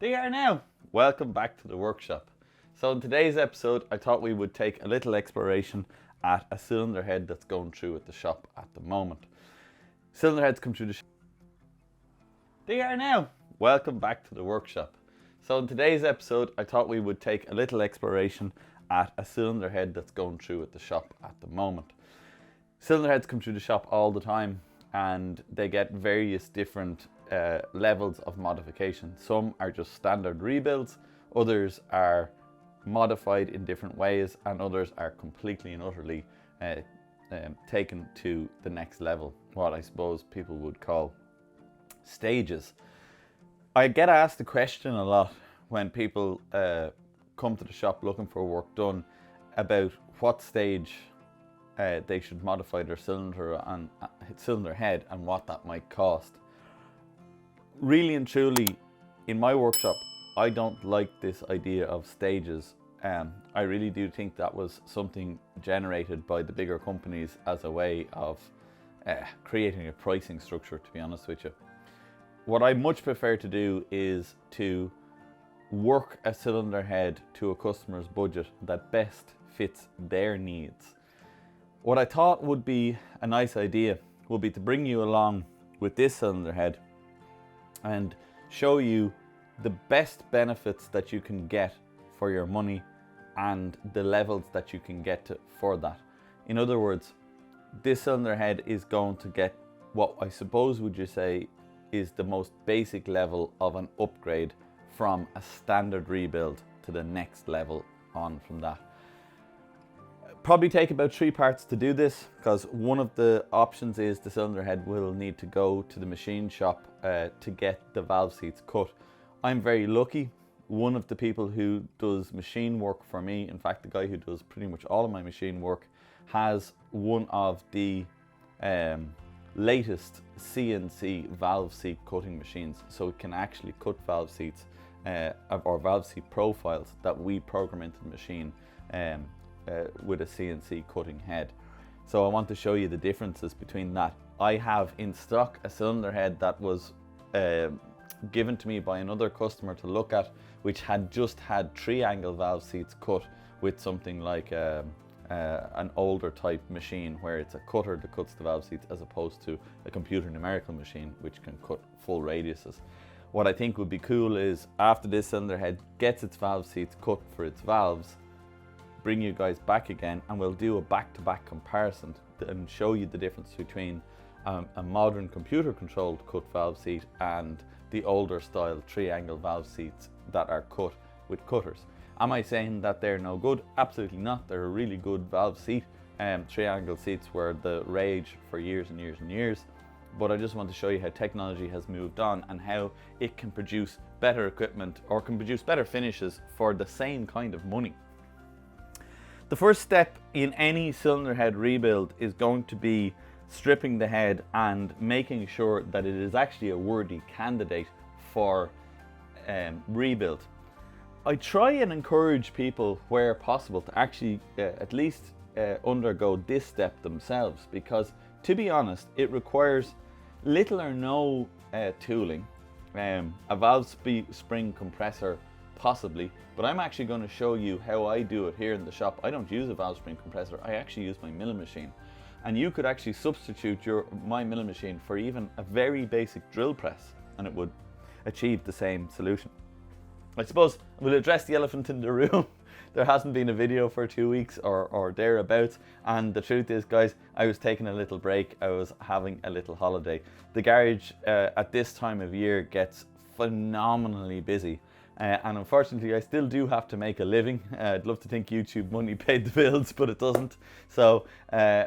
They are now. Welcome back to the workshop. So in today's episode, I thought we would take a little exploration at a cylinder head that's going through at the shop at the moment. Cylinder heads come through the shop. They are now. Welcome back to the workshop. So in today's episode, I thought we would take a little exploration at a cylinder head that's going through at the shop at the moment. Cylinder heads come through the shop all the time and they get various different levels of modification. Some are just standard rebuilds, others are modified in different ways, and others are completely and utterly taken to the next level, what I suppose people would call stages. I get asked the question a lot when people come to the shop looking for work done about what stage they should modify their cylinder head and what that might cost. Really and truly, in my workshop, I don't like this idea of stages. I really do think that was something generated by the bigger companies as a way of creating a pricing structure, to be honest with you. What I much prefer to do is to work a cylinder head to a customer's budget that best fits their needs. What I thought would be a nice idea would be to bring you along with this cylinder head and show you the best benefits that you can get for your money and the levels that you can get to for that. In other words, this cylinder head is going to get what I suppose would you say is the most basic level of an upgrade from a standard rebuild to the next level on from that. Probably take about 3 parts to do this, because one of the options is the cylinder head will need to go to the machine shop to get the valve seats cut. I'm very lucky. One of the people who does machine work for me, in fact the guy who does pretty much all of my machine work, has one of the latest CNC valve seat cutting machines, so it can actually cut valve seats or valve seat profiles that we program into the machine with a CNC cutting head. So I want to show you the differences between that. I have in stock a cylinder head that was given to me by another customer to look at, which had just had triangle valve seats cut with something like an older type machine where it's a cutter that cuts the valve seats as opposed to a computer numerical machine which can cut full radiuses. What I think would be cool is after this cylinder head gets its valve seats cut for its valves, bring you guys back again and we'll do a back-to-back comparison and show you the difference between a modern computer controlled cut valve seat and the older style triangle valve seats that are cut with cutters. Am I saying that they're no good? Absolutely not. They're a really good valve seat. Triangle seats were the rage for years and years and years, but I just want to show you how technology has moved on and how it can produce better equipment or can produce better finishes for the same kind of money. The first step in any cylinder head rebuild is going to be stripping the head and making sure that it is actually a worthy candidate for rebuild. I try and encourage people where possible to actually at least undergo this step themselves, because to be honest it requires little or no tooling. A valve spring compressor possibly, but I'm actually going to show you how I do it here in the shop. I don't use a valve spring compressor, I actually use my milling machine. And you could actually substitute my milling machine for even a very basic drill press and it would achieve the same solution. I suppose we'll address the elephant in the room. There hasn't been a video for 2 weeks or thereabouts, and the truth is, guys, I was taking a little break. I was having a little holiday. The garage at this time of year gets phenomenally busy. And unfortunately I still do have to make a living. I'd love to think YouTube money paid the bills, but it doesn't. So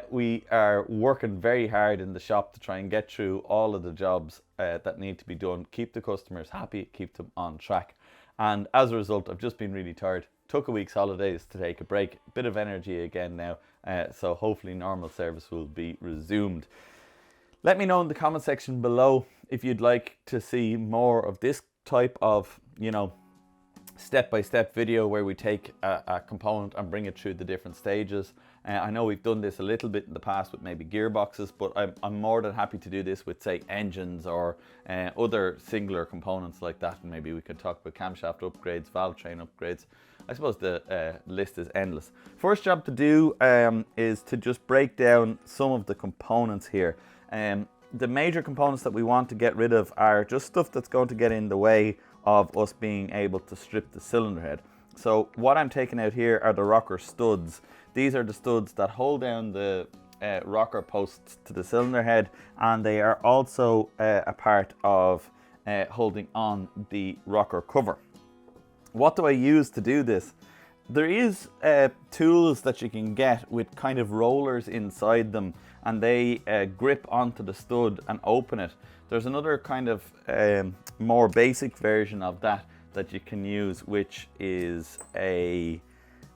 we are working very hard in the shop to try and get through all of the jobs that need to be done, keep the customers happy, keep them on track. And as a result, I've just been really tired. Took a week's holidays to take a break, bit of energy again now, so hopefully normal service will be resumed. Let me know in the comment section below if you'd like to see more of this type of, step-by-step video where we take a component and bring it through the different stages. I know we've done this a little bit in the past with maybe gearboxes, but I'm more than happy to do this with, say, engines or other singular components like that. And maybe we could talk about camshaft upgrades, valve train upgrades. I suppose the list is endless. First job to do is to just break down some of the components here. The major components that we want to get rid of are just stuff that's going to get in the way of us being able to strip the cylinder head. So what I'm taking out here are the rocker studs. These are the studs that hold down the rocker posts to the cylinder head, and they are also a part of holding on the rocker cover. What do I use to do this? There is tools that you can get with kind of rollers inside them, and they grip onto the stud and open it. There's another kind of more basic version of that you can use, which is a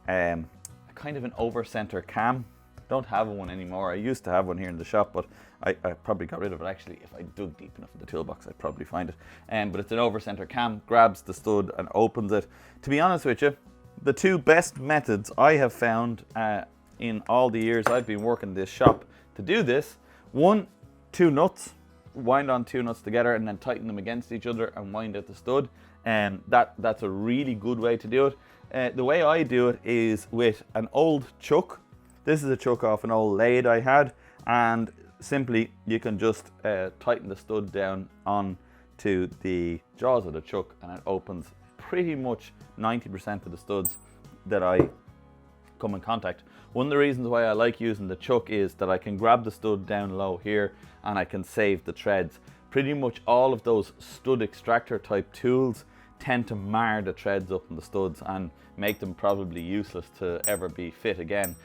kind of an over-center cam. Don't have one anymore. I used to have one here in the shop, but I probably got rid of it. Actually, if I dug deep enough in the toolbox, I'd probably find it. But it's an over-center cam, grabs the stud and opens it. To be honest with you, the two best methods I have found in all the years I've been working this shop to do this: one, two nuts, wind on two nuts together and then tighten them against each other and wind out the stud. That's a really good way to do it. The way I do it is with an old chuck. This is a chuck off an old lathe I had, and simply you can just tighten the stud down onto the jaws of the chuck, and it opens pretty much 90% of the studs that I come in contact. One of the reasons why I like using the chuck is that I can grab the stud down low here and I can save the threads. Pretty much all of those stud extractor type tools tend to mar the threads up in the studs and make them probably useless to ever be fit again.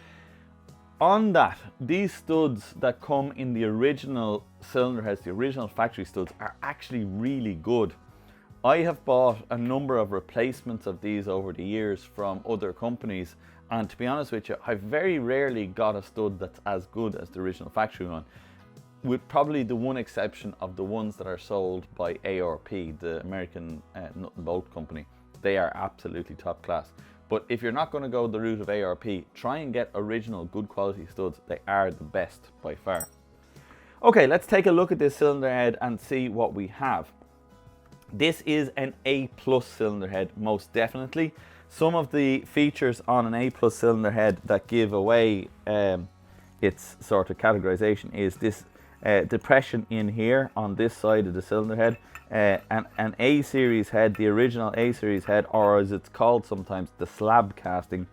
On that, these studs that come in the original cylinder heads, the original factory studs, are actually really good. I have bought a number of replacements of these over the years from other companies, and to be honest with you, I've very rarely got a stud that's as good as the original factory one, with probably the one exception of the ones that are sold by ARP, the American Nut and Bolt company. They are absolutely top class. But if you're not going to go the route of ARP, try and get original good quality studs. They are the best by far. Okay, let's take a look at this cylinder head and see what we have. This is an A+ cylinder head, most definitely. Some of the features on an A+ cylinder head that give away its sort of categorization is this depression in here on this side of the cylinder head. An A series head, the original A series head, or as it's called sometimes, the slab casting,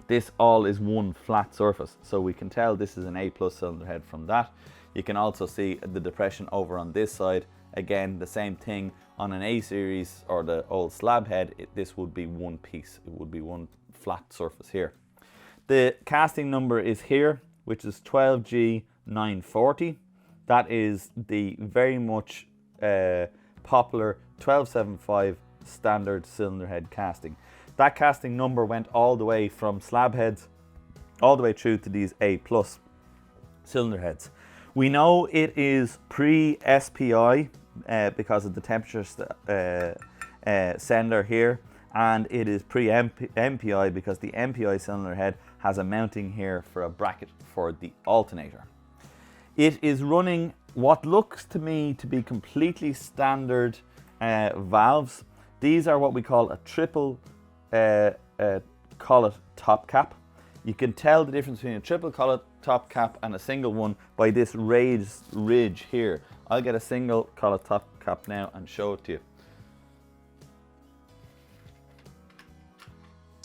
this all is one flat surface. So we can tell this is an A+ cylinder head from that. You can also see the depression over on this side. Again, the same thing on an A series or the old slab head, this would be one piece. It would be one flat surface here. The casting number is here, which is 12G940. That is the very much popular 1275 standard cylinder head casting. That casting number went all the way from slab heads all the way through to these A+ cylinder heads. We know it is pre-SPI because of the temperature sender here, and it is pre-MPI because the MPI cylinder head has a mounting here for a bracket for the alternator. It is running what looks to me to be completely standard valves. These are what we call a triple collet top cap. You can tell the difference between a triple collet top cap and a single one by this raised ridge here. I'll get a single collet top cap now and show it to you.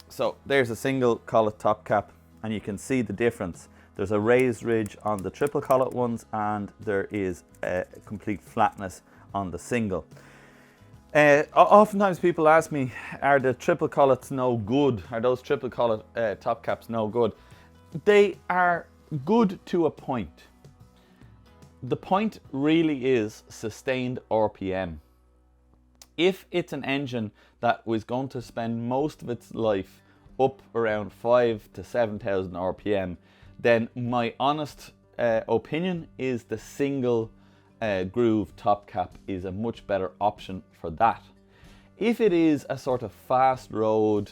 So there's a single collet top cap, and you can see the difference. There's a raised ridge on the triple collet ones, and there is a complete flatness on the single. Oftentimes people ask me, are the triple collets no good? Are those triple collet top caps no good? They are good to a point. The point really is sustained RPM. If it's an engine that was going to spend most of its life up around 5,000 to 7,000 RPM, then my honest opinion is the single groove top cap is a much better option for that. If it is a sort of fast road,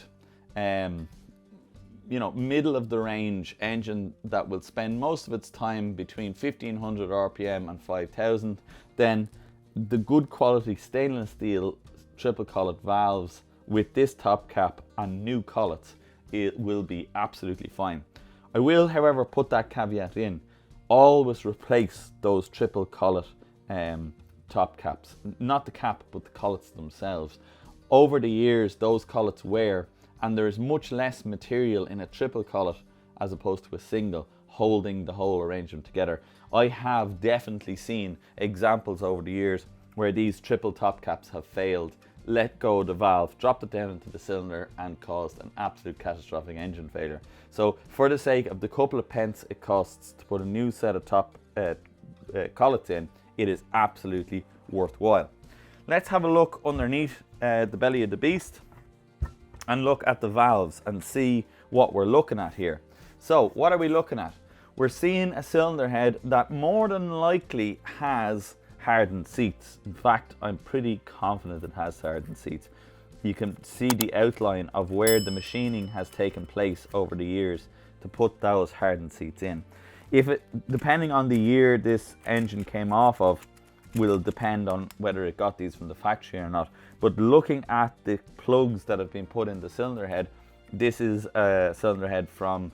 middle of the range engine that will spend most of its time between 1500 RPM and 5000, then the good quality stainless steel triple collet valves with this top cap and new collets, it will be absolutely fine. I will, however, put that caveat in. Always replace those triple collet top caps. Not the cap, but the collets themselves. Over the years, those collets wear, and there is much less material in a triple collet as opposed to a single, holding the whole arrangement together. I have definitely seen examples over the years where these triple top caps have failed, let go of the valve, dropped it down into the cylinder and caused an absolute catastrophic engine failure. So for the sake of the couple of pence it costs to put a new set of top collets in, it is absolutely worthwhile. Let's have a look underneath the belly of the beast and look at the valves and see what we're looking at here. So what are we looking at? We're seeing a cylinder head that more than likely has hardened seats. In fact, I'm pretty confident it has hardened seats. You can see the outline of where the machining has taken place over the years to put those hardened seats in. Depending on the year this engine came off of, will depend on whether it got these from the factory or not. But looking at the plugs that have been put in the cylinder head, this is a cylinder head from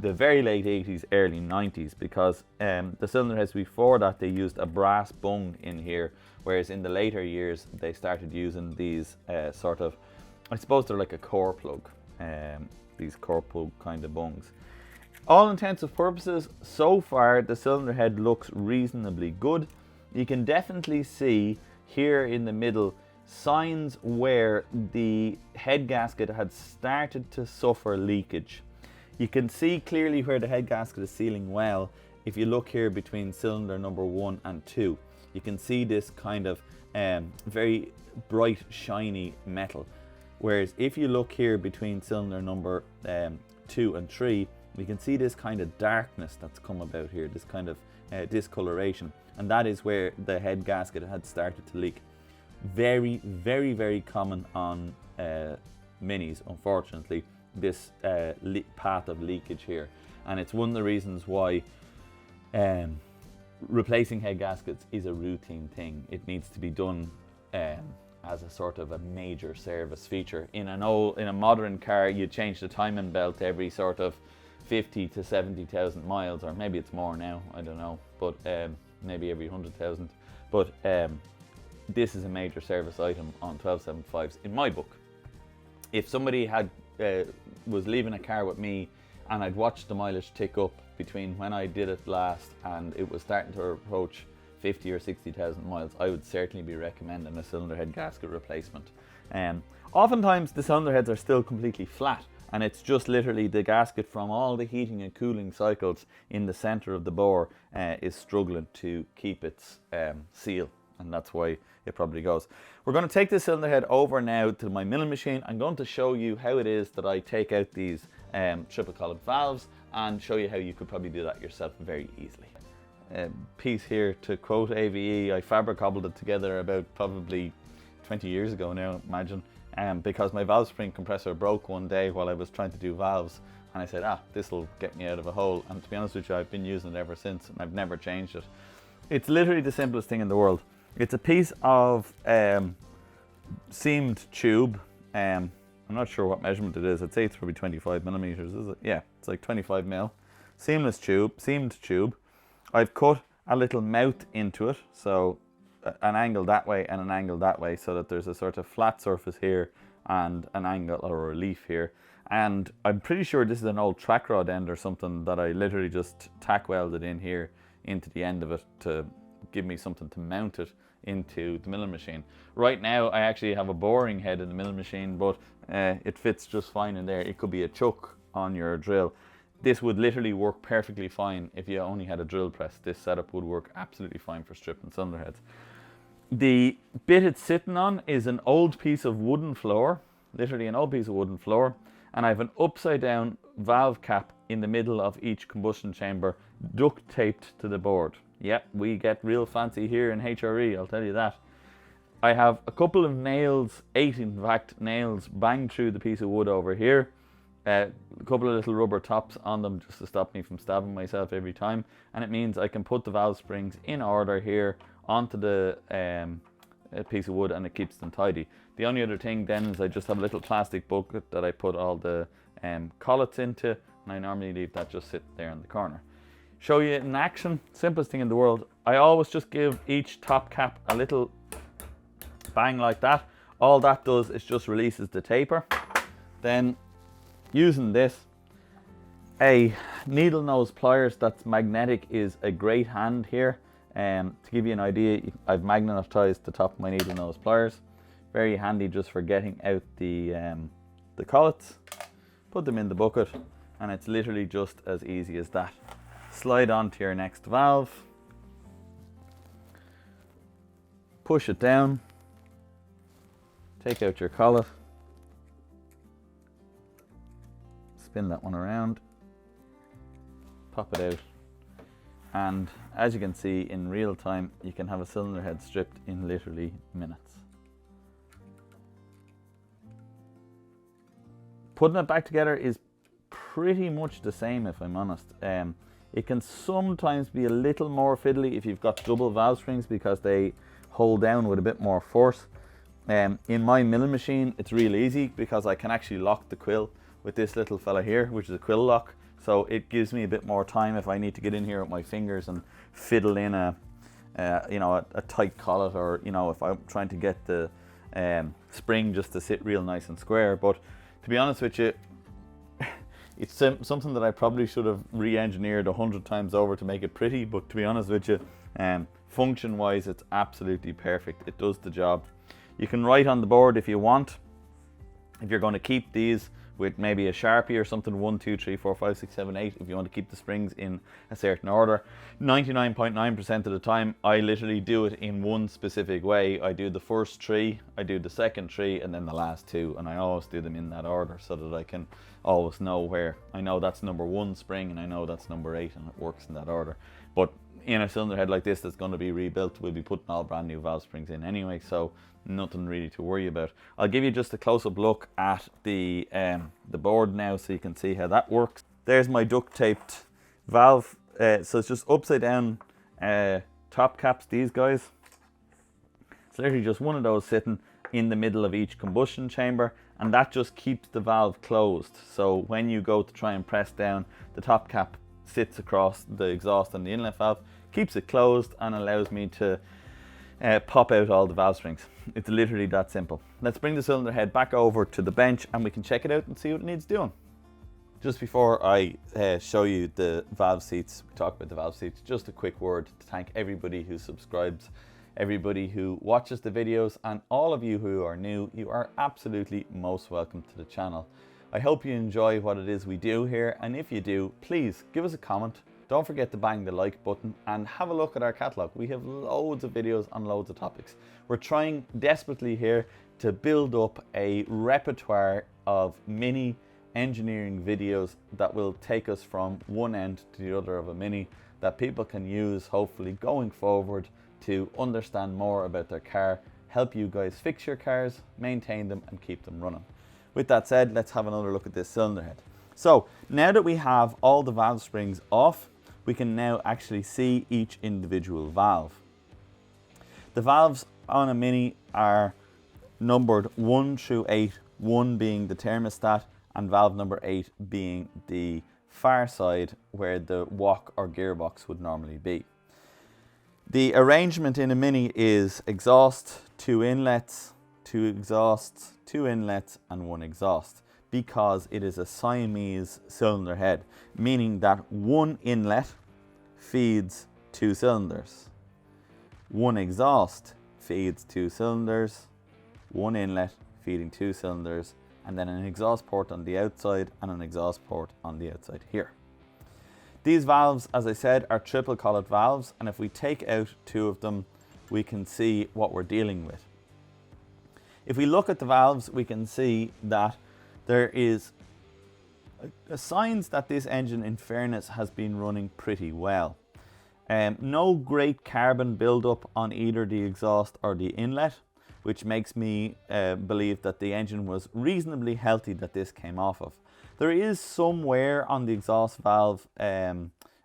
the very late 80s, early 90s, because the cylinder heads before that, they used a brass bung in here, whereas in the later years they started using these sort of, I suppose they're like a core plug, these core plug kind of bungs. All intents and purposes, so far the cylinder head looks reasonably good. You can definitely see here in the middle signs where the head gasket had started to suffer leakage. You can see clearly where the head gasket is sealing well. If you look here between cylinder number 1 and 2, you can see this kind of very bright shiny metal. Whereas if you look here between cylinder number 2 and 3, we can see this kind of darkness that's come about here, this kind of discoloration, and that is where the head gasket had started to leak. Very, very, very common on Minis, unfortunately, this path of leakage here, and it's one of the reasons why replacing head gaskets is a routine thing. It needs to be done as a sort of a major service feature. In a modern car, you change the timing belt every sort of 50 to 70,000 miles, or maybe it's more now, I don't know, but maybe every 100,000. But this is a major service item on 1275s in my book. If somebody had was leaving a car with me and I'd watched the mileage tick up between when I did it last and it was starting to approach 50 or 60,000 miles, I would certainly be recommending a cylinder head gasket replacement. Oftentimes the cylinder heads are still completely flat, and it's just literally the gasket from all the heating and cooling cycles in the center of the bore is struggling to keep its seal, and that's why it probably goes. We're going to take this cylinder head over now to my milling machine. I'm going to show you how it is that I take out these triple collet valves, and show you how you could probably do that yourself very easily. Piece here, to quote AVE, I fabric cobbled it together about probably 20 years ago now, imagine. Because my valve spring compressor broke one day while I was trying to do valves, and I said, this will get me out of a hole, and to be honest with you, I've been using it ever since and I've never changed it. It's literally the simplest thing in the world. It's a piece of seamed tube. I'm not sure what measurement it is. I'd say it's probably 25 millimeters, is it? Yeah, it's like 25 mil. Seamed tube. I've cut a little mouth into it, so an angle that way and an angle that way, so that there's a sort of flat surface here and an angle or a relief here. And I'm pretty sure this is an old track rod end or something that I literally just tack welded in here into the end of it to give me something to mount it into the milling machine. Right now I actually have a boring head in the milling machine, but it fits just fine in there. It could be a chuck on your drill. This would literally work perfectly fine if you only had a drill press. This setup would work absolutely fine for stripping cylinder heads. The bit it's sitting on is an old piece of wooden floor, literally an old piece of wooden floor, and I have an upside down valve cap in the middle of each combustion chamber, duct taped to the board. Yep, we get real fancy here in HRE, I'll tell you that. I have a couple of nails, 8 in fact nails, banged through the piece of wood over here, a couple of little rubber tops on them just to stop me from stabbing myself every time, and it means I can put the valve springs in order here onto the piece of wood, and it keeps them tidy. The only other thing then is I just have a little plastic bucket that I put all the collets into, and I normally leave that just sit there in the corner. Show you in action, simplest thing in the world. I always just give each top cap a little bang like that. All that does is just releases the taper. Then using this, a needle nose pliers that's magnetic is a great hand here. To give you an idea, I've magnetized the top of my needle nose pliers. Very handy just for getting out the collets. Put them in the bucket, and it's literally just as easy as that. Slide onto your next valve. Push it down. Take out your collet. Spin that one around. Pop it out. And as you can see in real time, you can have a cylinder head stripped in literally minutes. Putting it back together is pretty much the same, if I'm honest. It can sometimes be a little more fiddly if you've got double valve springs because they hold down with a bit more force. In my milling machine, it's real easy because I can actually lock the quill with this little fella here, which is a quill lock. So it gives me a bit more time if I need to get in here with my fingers and fiddle in a tight collet, or if I'm trying to get the spring just to sit real nice and square. But to be honest with you, it's something that I probably should have re-engineered 100 times over to make it pretty. But to be honest with you, function-wise, it's absolutely perfect. It does the job. You can write on the board if you want. If you're going to keep these with maybe a Sharpie or something, 1, 2, 3, 4, 5, 6, 7, 8, if you want to keep the springs in a certain order. 99.9% of the time, I literally do it in one specific way. I do the first 3, I do the second 3, and then the last 2, and I always do them in that order so that I can always know where. I know that's number 1 spring, and I know that's number 8, and it works in that order. But in a cylinder head like this that's going to be rebuilt, we'll be putting all brand new valve springs in anyway, so nothing really to worry about. I'll give you just a close-up look at the board now so you can see how that works. There's my duct taped valve, so it's just upside down top caps, these guys. It's literally just one of those sitting in the middle of each combustion chamber, and that just keeps the valve closed. So when you go to try and press down, the top cap sits across the exhaust and the inlet valve, keeps it closed, and allows me to pop out all the valve springs. It's literally that simple. Let's bring the cylinder head back over to the bench and we can check it out and see what it needs doing. Just before I show you the valve seats, we talk about the valve seats, just a quick word to thank everybody who subscribes, everybody who watches the videos, and all of you who are new. You are absolutely most welcome to the channel. I hope you enjoy what it is we do here, and if you do, please give us a comment. Don't forget to bang the like button and have a look at our catalogue. We have loads of videos on loads of topics. We're trying desperately here to build up a repertoire of mini engineering videos that will take us from one end to the other of a mini that people can use hopefully going forward to understand more about their car, help you guys fix your cars, maintain them and keep them running. With that said, let's have another look at this cylinder head. So now that we have all the valve springs off, we can now actually see each individual valve. The valves on a Mini are numbered 1 through 8, 1 being the thermostat and valve number 8 being the far side where the wok or gearbox would normally be. The arrangement in a Mini is exhaust, 2 inlets, 2 exhausts, 2 inlets and 1 exhaust, because it is a Siamese cylinder head, meaning that 1 inlet feeds 2 cylinders, 1 exhaust feeds 2 cylinders, 1 inlet feeding 2 cylinders, and then an exhaust port on the outside and an exhaust port on the outside here. These valves, as I said, are triple collet valves, and if we take out 2 of them, we can see what we're dealing with. If we look at the valves, we can see that there is signs that this engine, in fairness, has been running pretty well. No great carbon buildup on either the exhaust or the inlet, which makes me believe that the engine was reasonably healthy that this came off of. There is some wear on the exhaust valve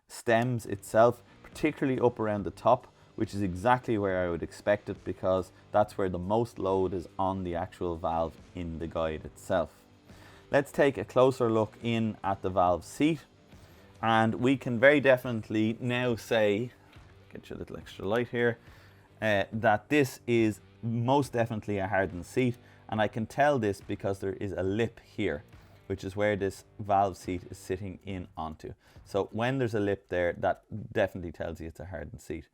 stems itself, particularly up around the top, which is exactly where I would expect it, because that's where the most load is on the actual valve in the guide itself. Let's take a closer look in at the valve seat, and we can very definitely now say, get you a little extra light here, that this is most definitely a hardened seat, and I can tell this because there is a lip here, which is where this valve seat is sitting in onto. So when there's a lip there, that definitely tells you it's a hardened seat.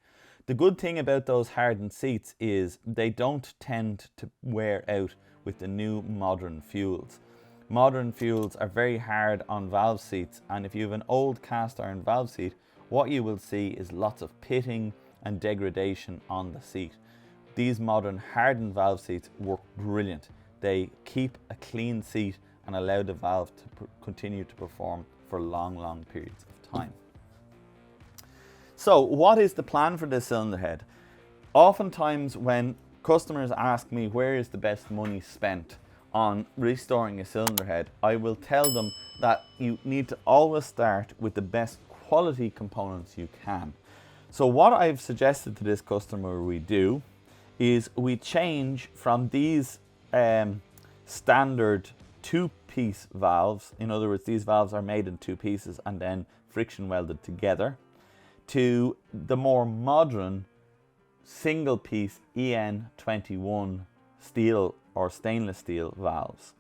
The good thing about those hardened seats is they don't tend to wear out with the new modern fuels. Modern fuels are very hard on valve seats, and if you have an old cast iron valve seat, what you will see is lots of pitting and degradation on the seat. These modern hardened valve seats work brilliant. They keep a clean seat and allow the valve to continue to perform for long periods of time. So what is the plan for this cylinder head? Oftentimes when customers ask me where is the best money spent on restoring a cylinder head, I will tell them that you need to always start with the best quality components you can. So what I've suggested to this customer we do is we change from these standard two-piece valves, in other words these valves are made in two pieces and then friction welded together, to the more modern single piece EN21 steel or stainless steel valves.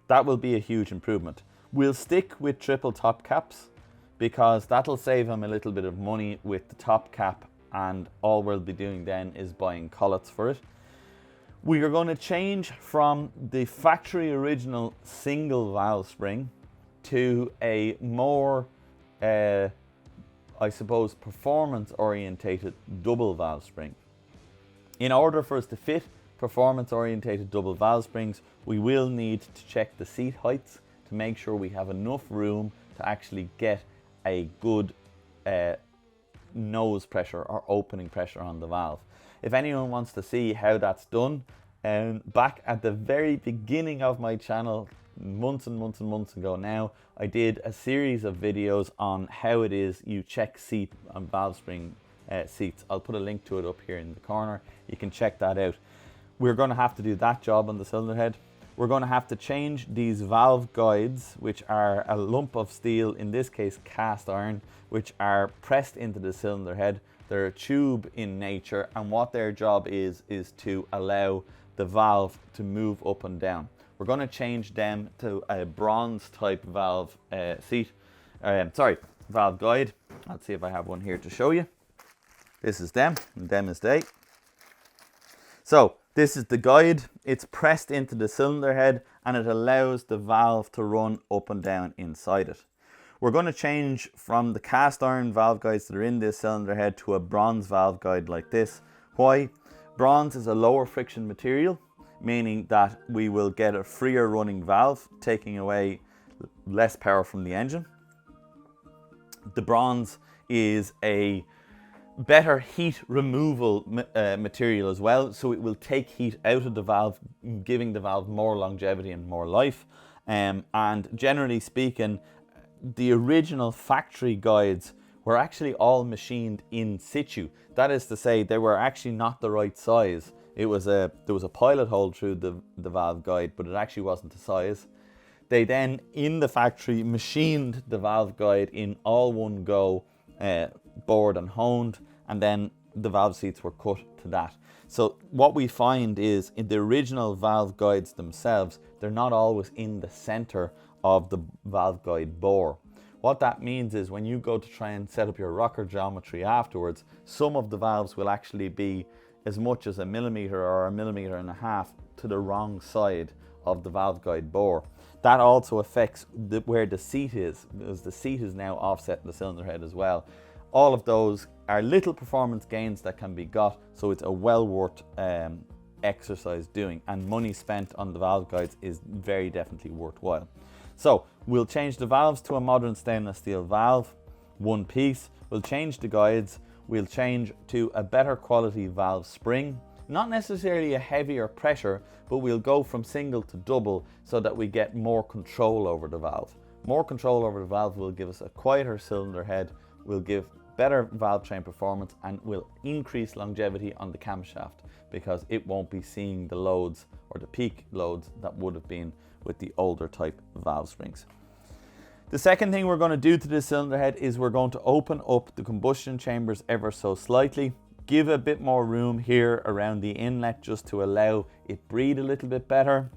That will be a huge improvement. We'll stick with triple top caps because that'll save them a little bit of money with the top cap, and all we'll be doing then is buying collets for it. We are going to change from the factory original single valve spring to a more I suppose performance orientated double valve spring. In order for us to fit performance orientated double valve springs, we will need to check the seat heights to make sure we have enough room to actually get a good nose pressure or opening pressure on the valve. If anyone wants to see how that's done, back at the very beginning of my channel, months and months ago now, I did a series of videos on how it is you check seat and valve spring seats. I'll put a link to it up here in the corner. You can check that out. We're going to have to do that job on the cylinder head. We're going to have to change these valve guides, which are a lump of steel, in this case cast iron, which are pressed into the cylinder head. They're a tube in nature, and what their job is to allow the valve to move up and down. We're going to change them to a bronze type valve valve guide. Let's see if I have one here to show you. This is them, and them is they. So this is the guide. It's pressed into the cylinder head and it allows the valve to run up and down inside it. We're going to change from the cast iron valve guides that are in this cylinder head to a bronze valve guide like this. Why? Bronze is a lower friction material, meaning that we will get a freer running valve, taking away less power from the engine. The bronze is a better heat removal material as well, so it will take heat out of the valve, giving the valve more longevity and more life. And generally speaking, the original factory guides were actually all machined in situ. That is to say, they were actually not the right size. There was a pilot hole through the valve guide, but it actually wasn't the size. They then, in the factory, machined the valve guide in all one go, bored and honed, and then the valve seats were cut to that. So what we find is, in the original valve guides themselves, they're not always in the center of the valve guide bore. What that means is when you go to try and set up your rocker geometry afterwards, some of the valves will actually be as much as 1 millimeter or 1.5 millimeters to the wrong side of the valve guide bore. That also affects where the seat is, because the seat is now offset in the cylinder head as well. All of those are little performance gains that can be got, so it's a well worth exercise doing, and money spent on the valve guides is very definitely worthwhile. So we'll change the valves to a modern stainless steel valve, one piece. We'll change the guides. We'll change to a better quality valve spring not necessarily a heavier pressure, but we'll go from single to double so that we get more control over the valve. More control over the valve will give us a quieter cylinder head, will give better valve train performance, and will increase longevity on the camshaft because it won't be seeing the loads or the peak loads that would have been with the older type valve springs. The second thing we're going to do to this cylinder head is we're going to open up the combustion chambers ever so slightly, give a bit more room here around the inlet just to allow it breathe a little bit better,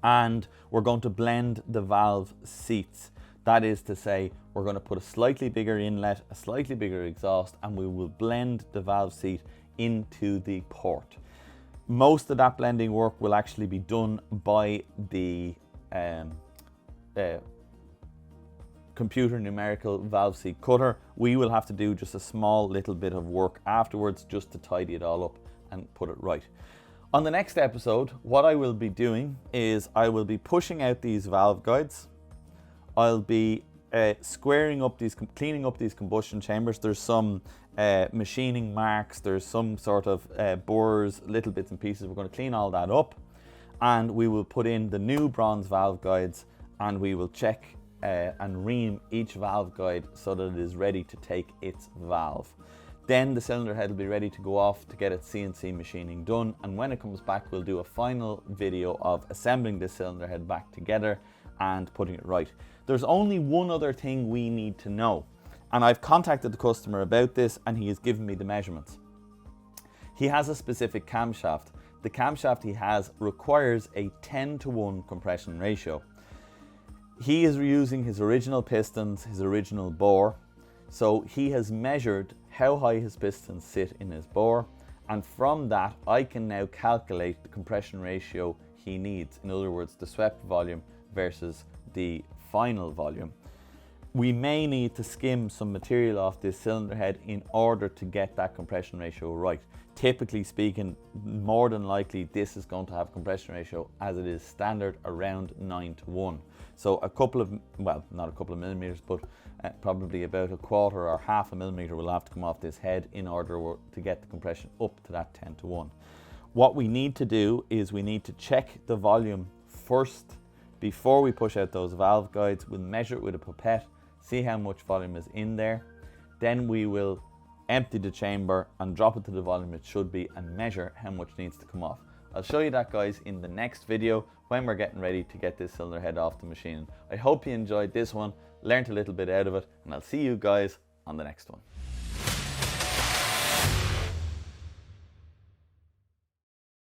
and we're going to blend the valve seats. That is to say, we're going to put a slightly bigger inlet, a slightly bigger exhaust, and we will blend the valve seat into the port. Most of that blending work will actually be done by the computer numerical valve seat cutter. We will have to do just a small little bit of work afterwards just to tidy it all up and put it right. On the next episode, what I will be doing is I will be pushing out these valve guides. I'll be squaring up these, cleaning up these combustion chambers. There's some machining marks, there's some sort of burrs, little bits and pieces. We're going to clean all that up, and we will put in the new bronze valve guides, and we will check and ream each valve guide so that it is ready to take its valve. Then the cylinder head will be ready to go off to get its CNC machining done, and when it comes back we'll do a final video of assembling this cylinder head back together and putting it right. There's only one other thing we need to know, and I've contacted the customer about this and he has given me the measurements. He has a specific camshaft. The camshaft he has requires a 10:1 compression ratio. He is using his original pistons, his original bore, so he has measured how high his pistons sit in his bore, and from that I can now calculate the compression ratio he needs. In other words, the swept volume versus the final volume. We may need to skim some material off this cylinder head in order to get that compression ratio right. Typically speaking, more than likely this is going to have a compression ratio as it is standard around 9:1. So a couple of, well, not a couple of millimeters, but probably about a quarter or half a millimeter will have to come off this head in order to get the compression up to that 10:1. What we need to do is we need to check the volume first before we push out those valve guides. We'll measure it with a pipette, see how much volume is in there. Then we will empty the chamber and drop it to the volume it should be and measure how much needs to come off. I'll show you that, guys, in the next video when we're getting ready to get this cylinder head off the machine. I hope you enjoyed this one, learned a little bit out of it, and I'll see you guys on the next one.